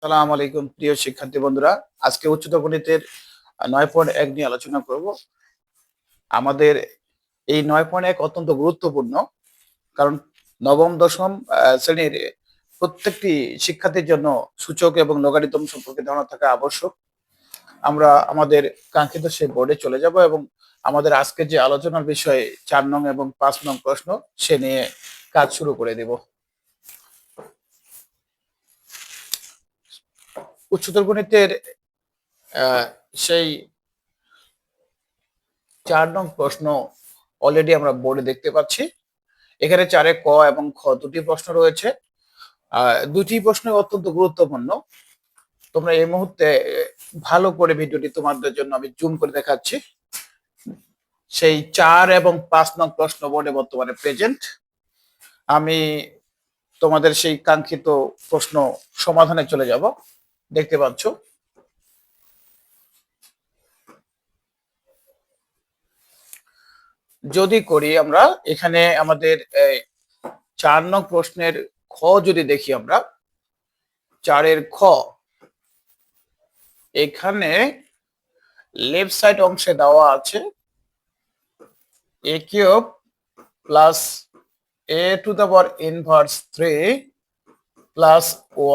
সালাম আলাইকুম প্রিয় শিক্ষার্থী বন্ধুরা। আজকে উচ্চতর গণিতের 9.1 নিয়ে আলোচনা করব। আমাদের এই 9.1 অত্যন্ত গুরুত্বপূর্ণ, কারণ নবম দশম শ্রেণীর প্রত্যেকটি শিক্ষার্থীর জন্য সূচক এবং লগারিদম সম্পর্কে ধারণা থাকা আবশ্যক। আমরা আমাদের কাঙ্ক্ষিত সেই বোর্ডে চলে যাব এবং আমাদের আজকে যে আলোচনার বিষয়ে 4 নং এবং 5 নং প্রশ্ন সে নিয়ে কাজ শুরু করে দেব। উচ্চতর গণিতের সেই 4 নং প্রশ্ন অলরেডি আমরা বোর্ডে দেখতে পাচ্ছি। এখানে 4-এ ক এবং খ দুটি প্রশ্ন রয়েছে। দুটি প্রশ্ন অত্যন্ত গুরুত্বপূর্ণ। তোমরা এই মুহূর্তে ভালো করে ভিডিওটি তোমাদের জন্য আমি জুম করে দেখাচ্ছি। সেই 4 এবং 5 নং প্রশ্ন বোর্ডে বর্তমানে প্রেজেন্ট। আমি তোমাদের সেই কাঙ্ক্ষিত প্রশ্ন সমাধানে চলে যাব। দেখতে পাচ্ছ, যদি করি আমরা এখানে আমাদের 4 নং প্রশ্নের খ যদি দেখি আমরা, 4-এর খ, এখানে লেফট সাইড অংশে দেওয়া আছে a cube plus a to the power inverse 3 plus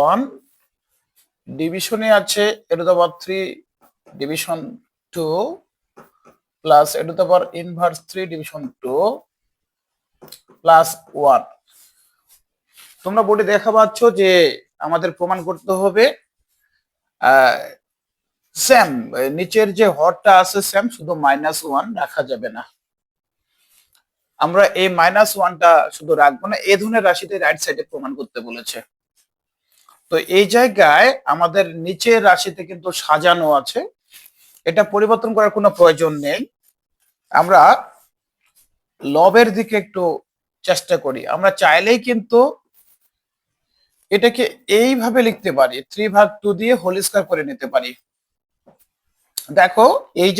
1, ডিভিশনে আছে a to the power 3 division 2 plus a to the power inverse 3 division 2 plus 1। তোমরা বোর্ডে দেখা পাচ্ছ যে আমাদের প্রমাণ করতে হবে সেম, নিচের যে হরটা আছে সেম, শুধু -1 রাখা যাবে না। আমরা এই -1টা শুধু রাখবো না, এই ধরনের রাশিতে রাইট সাইডে প্রমাণ করতে বলেছে। তো এই জায়গায় আমাদের নিচের রাশিতে কিন্তু সাজানো আছে, এটা পরিবর্তন করার কোনো প্রয়োজন নেই। আমরা লবের দিকে একটু চেষ্টা করি। আমরা চাইলেই কিন্তু এটাকে এইভাবে লিখতে পারি, 3/2 দিয়ে হোল স্কয়ার করে নিতে পারি। দেখো এই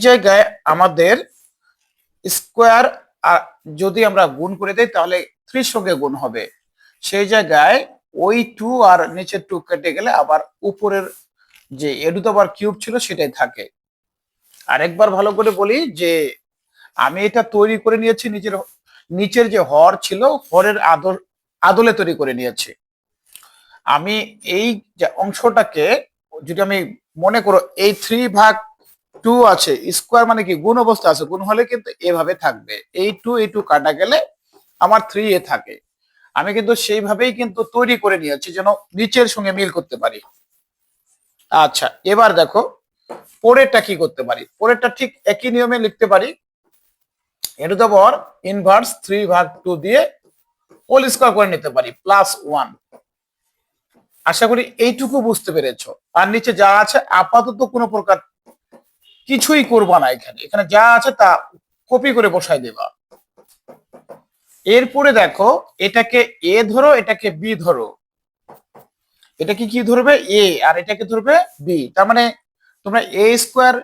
জায়গায় আমাদের স্কোয়ার যদি আমরা গুণ করে দেই তাহলে 3 সঙ্গে গুণ হবে। সেই জায়গায় ওই 2 আর নিচের 2 কেটে গেলে আবার উপরের যে a to the power cube ছিল সেটাই থাকে। আরেকবার ভালো করে বলি যে আমি এটা তৈরি করে নিয়েছি, নিচের যে হর ছিল হরের আদলে তৈরি করে নিয়েছি। আমি এই যে অংশটাকে যদি আমি মনে করো এই 3/2 আছে, স্কোয়ার মানে কি গুণ অবস্থা আছে, গুণ হলে কিন্তু এভাবে থাকবে, এই 2 কাটা গেলে আমার 3a থাকে। আমি কিন্তু সেইভাবেই কিন্তু তৈরি করে নিয়েছি যেন নিচের সঙ্গে মিল করতে পারি। আচ্ছা, এবার দেখো পরেরটা কি করতে পারি। পরেরটা ঠিক একই নিয়মে লিখতে পারি, a to the power inverse 3/2 দিয়ে হোল স্কয়ার করে নিতে পারি প্লাস 1। আশা করি এইটুকু বুঝতে পেরেছো। আর নিচে যা আছে আপাতত কোনো প্রকার কিছুই করবা না, এখানে এখানে যা আছে তা কপি করে বসাই দেবা। এরপরে দেখো এটাকে এ ধরো, এটাকে বি ধরো, এটাকে কি ধরবে এ আর এটাকে ধরবে বি। তার মানে তোমরা এ স্কোয়ার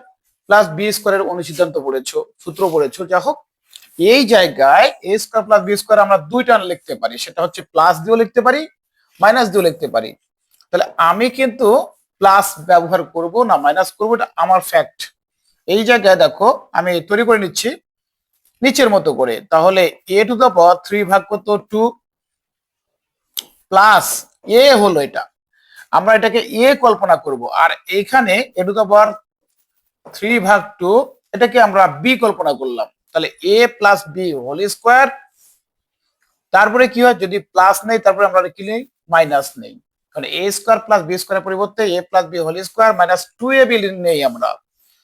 প্লাস বি স্কোয়ারের অনুসিদ্ধান্ত পড়েছো, সূত্র পড়েছো। যা হোক, এই জায়গায় এ স্কোয়ার প্লাস বি স্কোয়ার আমরা দুইটা লিখতে পারি, সেটা হচ্ছে প্লাস দিয়েও লিখতে পারি, মাইনাস দিয়েও লিখতে পারি। তাহলে আমি কিন্তু প্লাস ব্যবহার করব না মাইনাস করবো, এটা আমার ফ্যাক্ট। এই জায়গায় দেখো আমি তৈরি করে নিচ্ছি নিচের মতো করে। তাহলে a টু দ্য পাওয়ার 3 ভাগ কত 2 প্লাস a হলো এটা, আমরা এটাকে a কল্পনা করব। আর এইখানে a টু দ্য পাওয়ার 3/2 এটাকে আমরা b কল্পনা করলাম। তাহলে a plus b whole square. তারপরে কি হয়, যদি প্লাস নেই তারপরে আমরা কি নেই, মাইনাস নেই। কারণ a স্কোয়ার প্লাস বি স্কোয়ারের পরিবর্তে a plus b whole square minus 2ab নেই আমরা।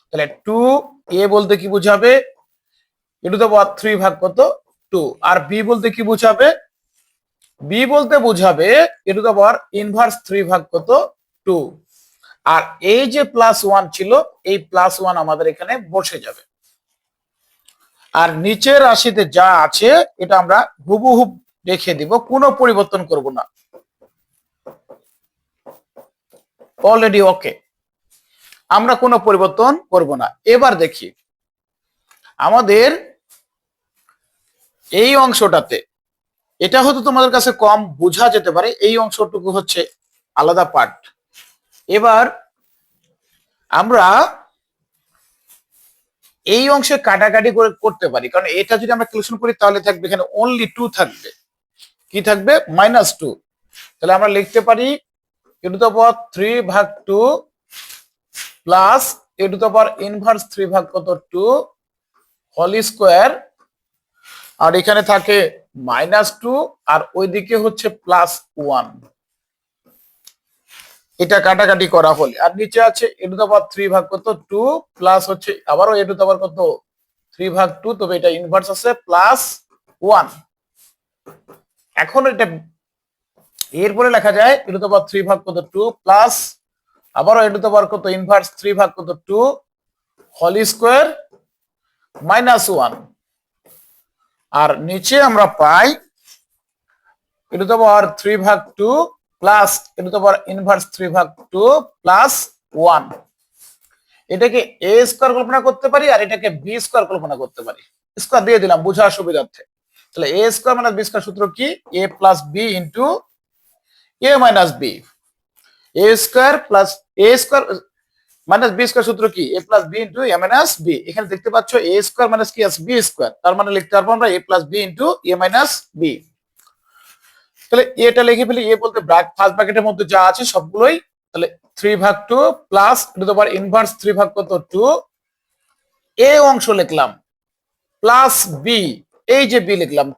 তাহলে 2a বলতে কি বুঝাবে, এ টু দ্য পাওয়ার 3 ভাগ কত 2। আর b বলতে কি বুঝাবে, বি বলতে বুঝাবে এ টু দ্য পাওয়ার ইনভার্স 3 ভাগ কত 2। আর এই যে প্লাস 1 ছিল, এই প্লাস 1 আমাদের এখানে বসে যাবে। আর নিচের রাশিতে যা আছে এটা আমরা হুবহু রেখে দিব, কোনো পরিবর্তন করব না। অলরেডি ওকে, আমরা কোনো পরিবর্তন করব না। এবার দেখি আমাদের এই অংশটাতে এটা হয়তো তোমাদের কাছে কম বোঝা যেতে পারে, এই অংশটুকু হচ্ছে আলাদা পার্ট। এবার আমরা এই অংশে কাটাকাটি করে করতে পারি, কারণ এটা যদি আমরা ক্যালকুলেশন করি তাহলে থাকবে এখানে অনলি 2 থাকবে, কি থাকবে -2। তাহলে আমরা লিখতে পারি এ টু দ্য পাওয়ার 3 ভাগ 2 plus a to the power inverse 3 ভাগ কত 2 হোল স্কোয়ার, আর এখানে থাকে -2 আর ওইদিকে হচ্ছে +1। এটা কাটাকাটি করা হলে আর নিচে আছে এ টু দা পাওয়ার 3 ভাগ কত 2 প্লাস হচ্ছে আবারও এ টু দা পাওয়ার কত 3 ভাগ 2, তবে এটা ইনভার্স আছে +1। এখন এটা এরপরে লেখা যায় এ টু দা পাওয়ার 3 ভাগ কত 2 প্লাস আবারও এ টু দা পাওয়ার কত ইনভার্স 3 ভাগ কত 2 হোল স্কোয়ার -1। আর নিচে আমরা পাই এ টু দা পাওয়ার 3 ভাগ 2 plus a to the power inverse 3 ভাগ 2 প্লাস 1। এটাকে এ স্কোয়ার কল্পনা করতে পারি আর এটাকে বি স্কোয়ার কল্পনা করতে পারি, স্কোয়ার দিয়ে দিলাম বোঝার সুবিধার্থে। তাহলে এ স্কোয়ার মাইনাস বি স্কোয়ার সূত্র কি, এ plus B into a minus B. A square plus A square minus B square সূত্র কি, এ plus B into a minus B. এখানে দেখতে পাচ্ছ এ স্কোয়ার মাইনাস কি আছে বি স্কোয়ার, তার মানে লিখতে পারবো আমরা এ plus B into a minus B. তাহলে এটা লিখে ফেলি, এ বলতে ফার্স্ট ব্র্যাকেটের মধ্যে যা আছে সবগুলোই। তাহলে 3 ভাগ 2 plus to the power inverse 3 ভাগ কত 2, এ অংশ লিখলাম প্লাস বি, এই যে বি লিখলাম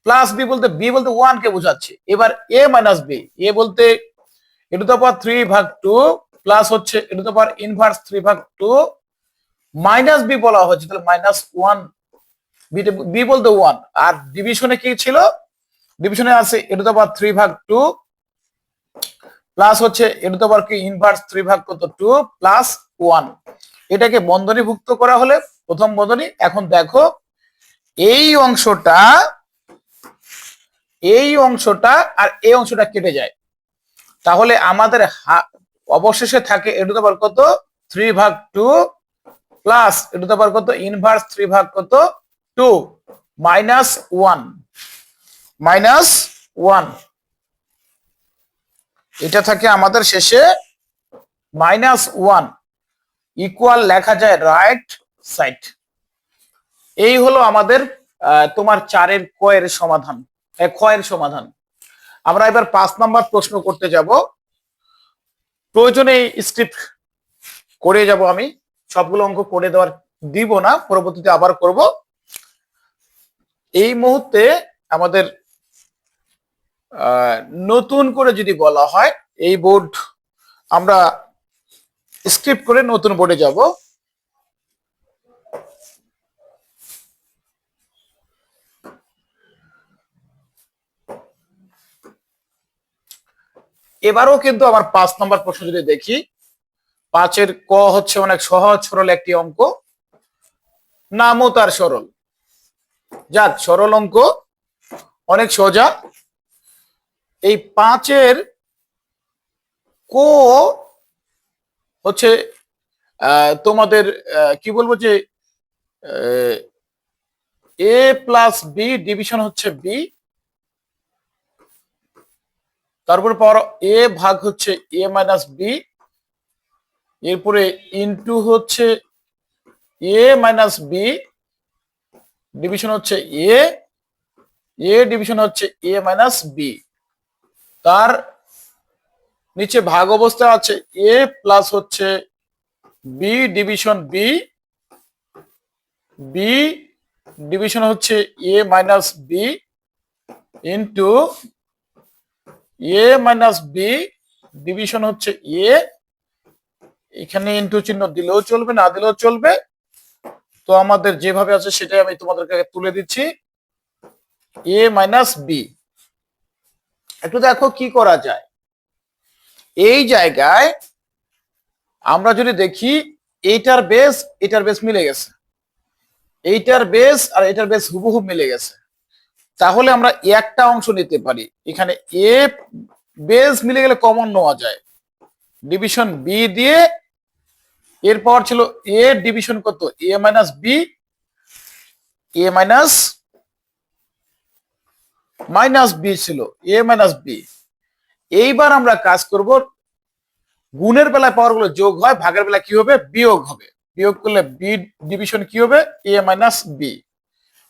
প্লাস বি বলতে বি বলতে 1 কে বোঝাচ্ছে। এবার এ মাইনাস বি, এ বলতে এ টু দ্য পাওয়ার 3 ভাগ 2 প্লাস হচ্ছে এ টু দ্য পাওয়ার ইনভার্স 3 ভাগ 2 মাইনাস বি বলা হচ্ছে, তাহলে -1। বি বলতে 1, আর ডিভিশনে কি ছিল, ডিভিশনে আছে এ টু দা পাওয়ার 3 ভাগ 2 প্লাস হচ্ছে এ টু দা পাওয়ার কি ইনভার্স 3 ভাগ কত 2 প্লাস 1। এটাকে বন্ধনীভুক্ত করা হলে প্রথম বন্ধনী। এখন দেখো এই অংশটা আর এই অংশটা কেটে যায়, তাহলে আমাদের অবশেষে থাকে এ টু দা পাওয়ার কত 3 ভাগ 2 প্লাস এ টু দা পাওয়ার কত ইনভার্স 3 ভাগ কত 2 -1। এটা থাকে আমাদের শেষে -1 ইকুয়াল লেখা যায় রাইট সাইড। এই হলো আমাদের তোমার 4-এর ক-এর সমাধান, খ-এর সমাধান। আমরা এবার 5 নাম্বার প্রশ্ন করতে যাব। প্রয়োজনে স্ক্রিপ্ট করে যাব, আমি সবগুলো অঙ্ক করে দেওয়ার দিব না, পরবর্তীতে আবার করব। এই মুহূর্তে আমাদের নতুন করে যদি বলা হয় এই বোর্ড আমরা স্ক্রিপ্ট করে নতুন বোর্ডে যাব। এবারও কিন্তু আমার 5 নম্বর প্রশ্ন যদি দেখি, 5-এর ক হচ্ছে অনেক সহজ সরল একটি অঙ্ক, নামও তার সরল। যাক, সরল অঙ্ক অনেক সোজা। এই 5-এর ক হচ্ছে তোমাদের কি বলবো যে এ প্লাস বি ডিভিশন হচ্ছে বি, তারপরে পাওয়ার এ ভাগ হচ্ছে এ মাইনাস বি, এরপরে ইনটু হচ্ছে এ মাইনাস বি ডিভিশন হচ্ছে এ, এ ডিভিশন হচ্ছে এ মাইনাস বি, তার নিচে ভাগ অবস্থা আছে এ প্লাস হচ্ছে b division b, b division হচ্ছে a minus b into a minus b division হচ্ছে এ, এখানে ইন্টু চিহ্ন দিলেও চলবে না দিলেও চলবে, তো আমাদের যেভাবে আছে সেটাই আমি তোমাদেরকে তুলে দিচ্ছি, এ মাইনাস বি। একটু দেখো কি করা যায়। এই জায়গায় আমরা যদি দেখি এটার বেস মিলে গেছে, এইটার বেস আর এটার বেস হুবহু মিলে গেছে, তাহলে আমরা একটা অংশ নিতে পারি। এখানে এ বেস মিলে গেলে কমন নেওয়া যায়, ডিভিশন বি দিয়ে, এরপর ছিল এ ডিভিশন কত এ মাইনাস বি, এ মাইনাস মাইনাস বি ছিল, এ মাইনাস বি। এইবার আমরা কাজ করব, গুণের বেলায় পাওয়ার গুলো যোগ হয়, ভাগের বেলায় কি হবে, বিয়োগ হবে। বিয়োগ করলে বি ডিভিশন কি হবে, এ মাইনাস বি।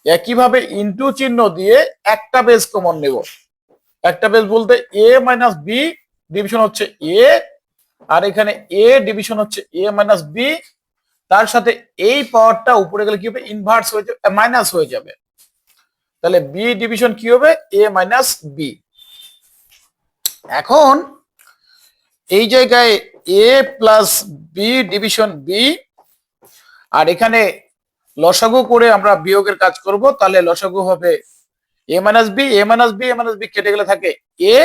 একইভাবে ইনটু চিহ্ন দিয়ে একটা বেস কমন নেব। একটা বেস বলতে এ মাইনাস বি ডিভিশন হচ্ছে এ, আর এখানে এ ডিভিশন হচ্ছে এ মাইনাস বি। তার সাথে এই পাওয়ারটা উপরে গেলে কি হবে, ইনভার্স হয়ে যাবে, মাইনাস হয়ে যাবে। তাহলে বি ডিভিশন কি হবে, এ মাইনাস বি। এখন এই জায়গায় এ প্লাস বি ডিভিশন বি, আর এখানে লসাগু করে আমরা বিয়োগের কাজ করব। তাহলে লসাগু হবে এ মাইনাস বি, এ মাইনাস বি, এ মাইনাস বি কেটে গেলে থাকে এ,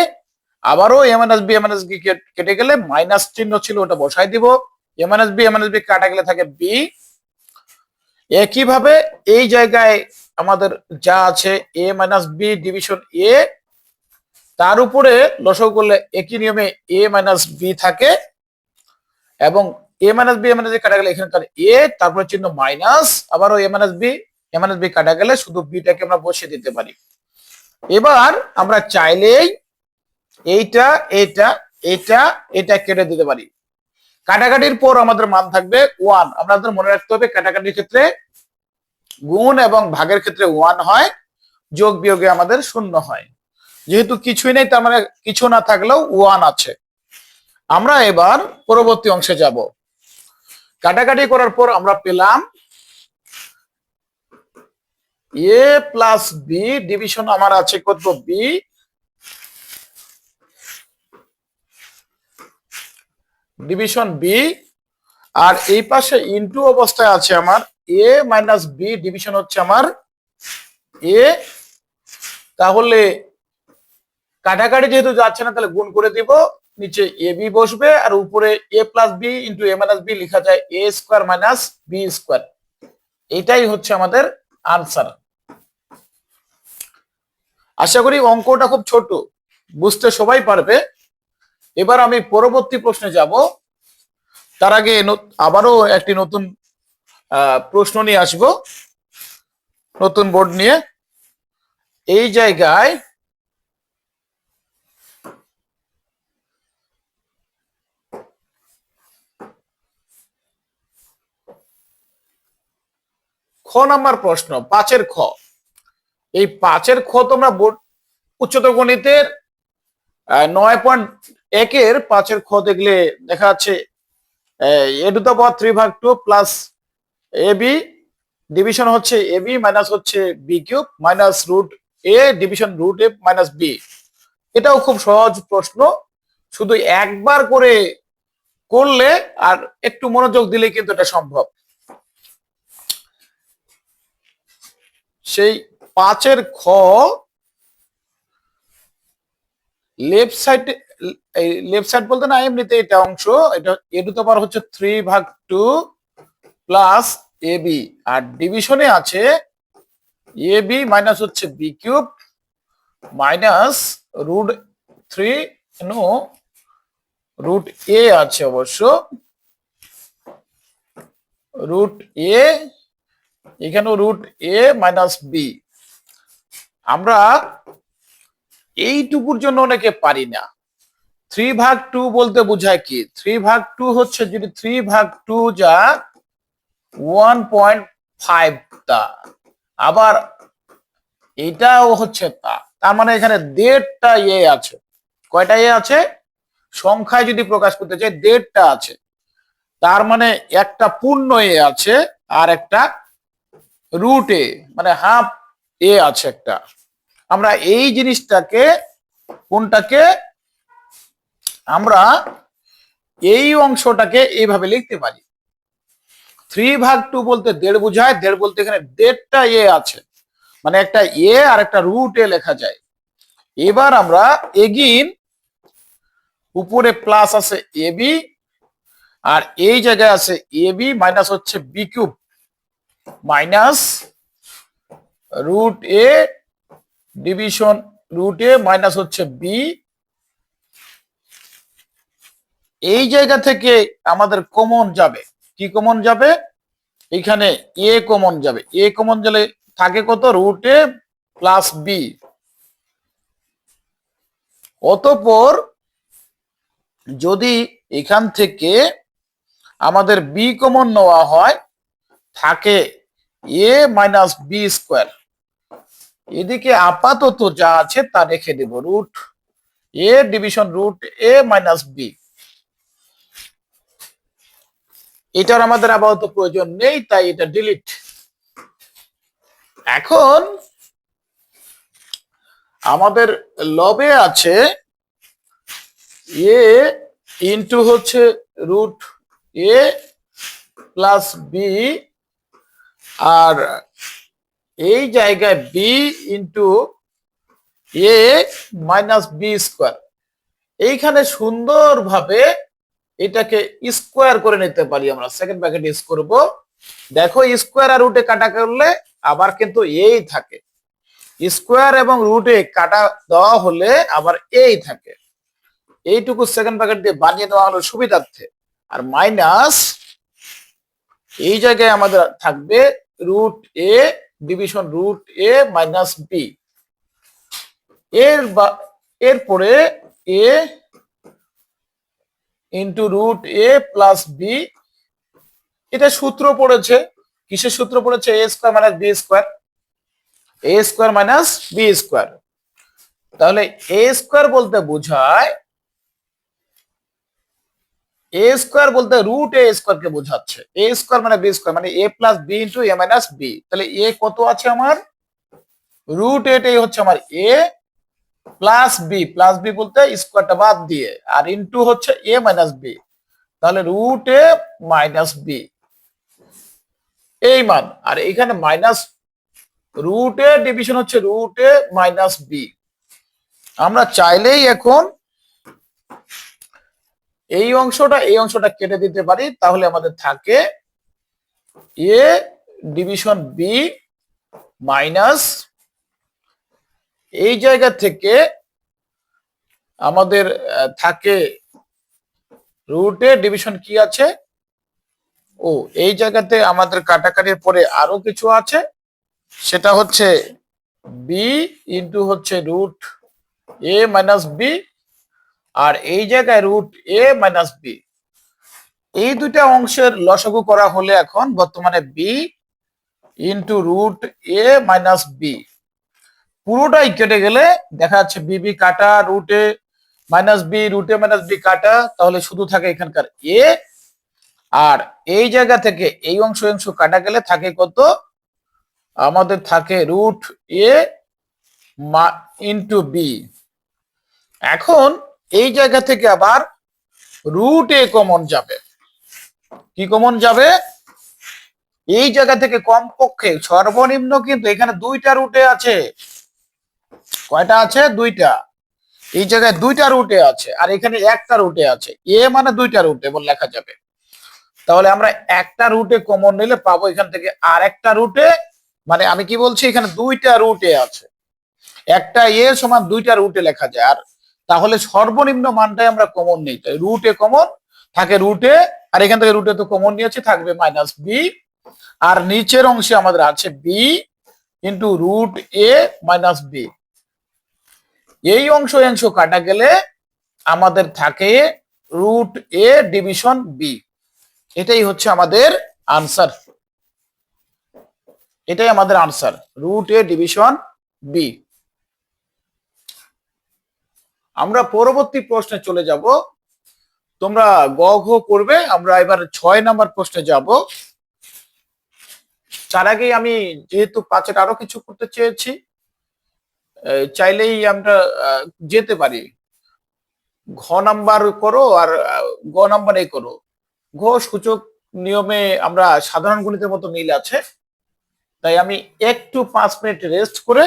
আবারও এ মাইনাস বি, এ মাইনাস বি কেটে গেলে মাইনাস চিহ্ন ছিল ওটা বসাই দিব, এ মাইনাস বি, এ মাইনাস বি কাটা গেলে থাকে বি। একইভাবে এই জায়গায় আমাদের যা আছে এ মাইনাস বি ডিভিশন এ, তার উপরে লসাগু করলে একই নিয়মে এ মাইনাস বি থাকে, এবং এ মাইনাস বি, এ মাইনাস বি কাটা গেলে এখানে তার এ, তারপরে চিহ্ন মাইনাস, আবারও এ মাইনাস বি, এ মাইনাস বি কাটা গেলে শুধু বিটাকে আমরা বসিয়ে দিতে পারি। এবার আমরা চাইলেই এইটা এটা এটা এটা কেটে দিতে পারি। কাটাকাটির পর আমাদের মান থাকবে ওয়ান। আমাদের মনে রাখতে হবে কাটাকাটির ক্ষেত্রে গুণ এবং ভাগের ক্ষেত্রে ওয়ান হয়, যোগ বিয়োগে আমাদের শূন্য হয়। যেহেতু কিছুই নেই, তার মানে কিছু না থাকলেও ওয়ান আছে। আমরা এবার পরবর্তী অংশে যাব। কাটাকাটি করার পর আমরা পেলাম এ প্লাস বি ডিভিশন আমার আছে কত, বি, ডিভিশন বি। আর এই পাশে ইনটু অবস্থায় আছে আমার এ মাইনাস বি ডিভিশন হচ্ছে আমার এ। তাহলে কাটাকাটি যেহেতু যাচ্ছে না, তাহলে গুণ করে দিব, নিচে এ বি বসবে, আর উপরে এ plus B into a minus B লেখা যায় এ স্কোয়ার মাইনাস বি স্কোয়ার। এটাই হচ্ছে আমাদের আনসার। আশা করি অঙ্কটা খুব ছোট, বুঝতে সবাই পারবে। এবার আমি পরবর্তী প্রশ্নে যাব। তার আগে আবারও একটি নতুন প্রশ্ন নিয়ে আসব, নতুন বোর্ড নিয়ে। এই জায়গায় খ নাম্বার প্রশ্ন, 5-এর খ। এই 5-এর খ তোমরা বোর্ড উচ্চতর গণিতের 9.1-এর 5-এর খ দেখলে দেখা যাচ্ছে A to the power 3/2 plus A B division হচ্ছে এ বি মাইনাস হচ্ছে B cube minus root A division root A minus B. এটাও খুব সহজ প্রশ্ন, শুধু একবার করে করলে আর একটু মনোযোগ দিলে কিন্তু এটা সম্ভব। সেই 5-এর খ লেফট সাইড, লেফট সাইড বলতে না এমনিতে এটা অংশ, এটা এ টু দা পাওয়ার হচ্ছে 3/2 প্লাস এ বি, আর ডিভিশনে আছে এ বি মাইনাস হচ্ছে B cube minus root 3, no root A আছে অবশ্য, রুট এ, এখানেও রুট এ মাইনাস বি। আমরা এইটুকুর জন্য অনেকে পারি না। 3/2 বলতে বোঝায় কি, 3/2 হচ্ছে যদি 3/2 যা 1.5 তা, আবার এটাও হচ্ছে তা, তার মানে এখানে 1.5টা এ আছে। কয়টা এ আছে, সংখ্যায় যদি প্রকাশ করতে চাই 1.5টা আছে। তার মানে একটা পূর্ণ এ আছে আর একটা রুট এ, মানে হাফ এ আছে একটা। আমরা এই জিনিসটাকে, কোনটাকে, আমরা এই অংশটাকে এইভাবে লিখতে পারি। 3/2 বলতে 1.5 বোঝায়, 1.5 বলতে এখানে 1.5টা এ আছে, মানে একটা এ আর একটা রুট এ লেখা যায়। এবার আমরা এগিন উপরে প্লাস আছে এ বি, আর এই জায়গায় আছে এ বি মাইনাস হচ্ছে B cube minus root A division root A minus হচ্ছে বি। এই জায়গা থেকে আমাদের কমন যাবে, কি কমন যাবে, এখানে এ কমন যাবে। এ কমন গেলে থাকে কত, রুট এ প্লাস বি। অতঃপর যদি এখান থেকে আমাদের বি কমন নেওয়া হয়, থাকে এ মাইনাস বি স্কোয়ার। এদিকে আপাতত যা আছে তা রেখে দেব, root A division root A minus B. এটার আমাদের আপাতত প্রয়োজন নেই, তাই এটা ডিলিট। এখন আমাদের লবে আছে এ ইন্টু হচ্ছে রুট এ প্লাস বি, আর এই জায়গায় B into a minus B square. এইখানে সুন্দরভাবে এটাকে স্কোয়ার করে নিতে পারি আমরা, সেকেন্ড ব্র্যাকেট ইউজ করব। দেখো স্কোয়ার আর রুটে কাটা করলে আবার কিন্তু এই থাকে, স্কোয়ার এবং রুটে কাটা দেওয়া হলে আবার এই থাকে। এইটুকু সেকেন্ড ব্র্যাকেট দিয়ে বানিয়ে দেওয়া হলো সুবিধার্থে। আর মাইনাস এই জায়গায় আমাদের থাকবে root A division root A minus B. এরপরে এ ইন্টু রুট এ প্লাস বি। এটা সূত্র পড়েছে, কিসের সূত্র পড়েছে? এ স্কোয়ার মাইনাস বি স্কোয়ার, এ স্কোয়ার মাইনাস বি স্কোয়ার। তাহলে এ স্কোয়ার বলতে বোঝায়, এ স্কোয়ার বলতে রুট এ স্কোয়ার কে বোঝাচ্ছে। এ স্কোয়ার মানে বি স্কোয়ার, মানে এ plus B into a minus B. তাহলে এ কত আছে আমার? রুট এটাই হচ্ছে আমার এ, প্লাস বি বলতে স্কোয়ারটা বাদ দিয়ে, আর ইন্টু হচ্ছে এ মাইনাস বি। তাহলে রুট এ মাইনাস বি এই মান। আর এখানে মাইনাস রুট এ ডিভিশন হচ্ছে রুট এ মাইনাস বি। আমরা চাইলেই এখন এই অংশটা কেটে দিতে পারি, তাহলে আমাদের থাকে এ ডিভিশন বি মাইনাস এই জায়গা থেকে আমাদের থাকে রুট এ ডিভিশন কি আছে, ও এই জায়গাতে আমাদের কাটাকাটির পরে আরো কিছু আছে, সেটা হচ্ছে বি ইন্টু হচ্ছে রুট এ মাইনাস বি, আর এই জায়গায় রুট এ মাইনাস বি। এই দুইটা অংশের লসাগু করা হলে এখন বর্তমানে B into root A minus B. পুরোটাই কেটে গেলে দেখা যাচ্ছে বিবি কাটা, রুটে মাইনাস বি, রুটে মাইনাস বি কাটা, তাহলে শুধু থাকে এখানকার এ। আর এই জায়গা থেকে এই অংশ কাটা গেলে থাকে কত? আমাদের থাকে রুট এ ইন্টু বি। এখন এই জায়গা থেকে আবার রুট এ কমন যাবে। কি কমন যাবে? এই জায়গা থেকে কমপক্ষে সর্বনিম্ন কিন্তু এখানে দুইটা রুটে আছে। কয়টা আছে? দুইটা। এই জায়গায় দুইটা রুটে আছে, আর এখানে একটা রুটে আছে। এ মানে দুইটা রুটে বলে লেখা যাবে। তাহলে আমরা একটা রুটে কমন নিলে পাবো এখান থেকে আর একটা রুটে, মানে আমি কি বলছি, এখানে দুইটা রুটে আছে। একটা এ সমান দুইটা রুটে লেখা যায়। আর তাহলে সর্বনিম্ন মানটাই আমরা কমন নিই, তাই রুটে কমন থাকে রুটে, আর এখান থেকে রুটে তো কমন নিয়েছি, থাকবে মাইনাস বি। আর নিচের অংশে আমাদের আছে B into root A minus B. এই অংশ কাটা গেলে আমাদের থাকে রুট এ ডিভিশন বি। এটাই হচ্ছে আমাদের আনসার, এটাই আমাদের answer, root A division B. আমরা পরবর্তী প্রশ্নে চলে যাব। তোমরা গ ঘ করবে, আমরা এবার 6 নাম্বার প্রশ্নে যাব। তার আগেই আমি যেহেতু 5-এর আরো কিছু করতে চেয়েছি, চাইলেই আমরা যেতে পারি। ঘ নাম্বার করো আর গ নাম্বারে করো। ঘ সূচক নিয়মে আমরা সাধারণ গণিতের মতো মিল আছে, তাই আমি একটু 5 মিনিট রেস্ট করে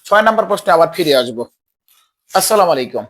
6 নাম্বার প্রশ্নে আবার ফিরে আসবো। আসসালামু আলাইকুম।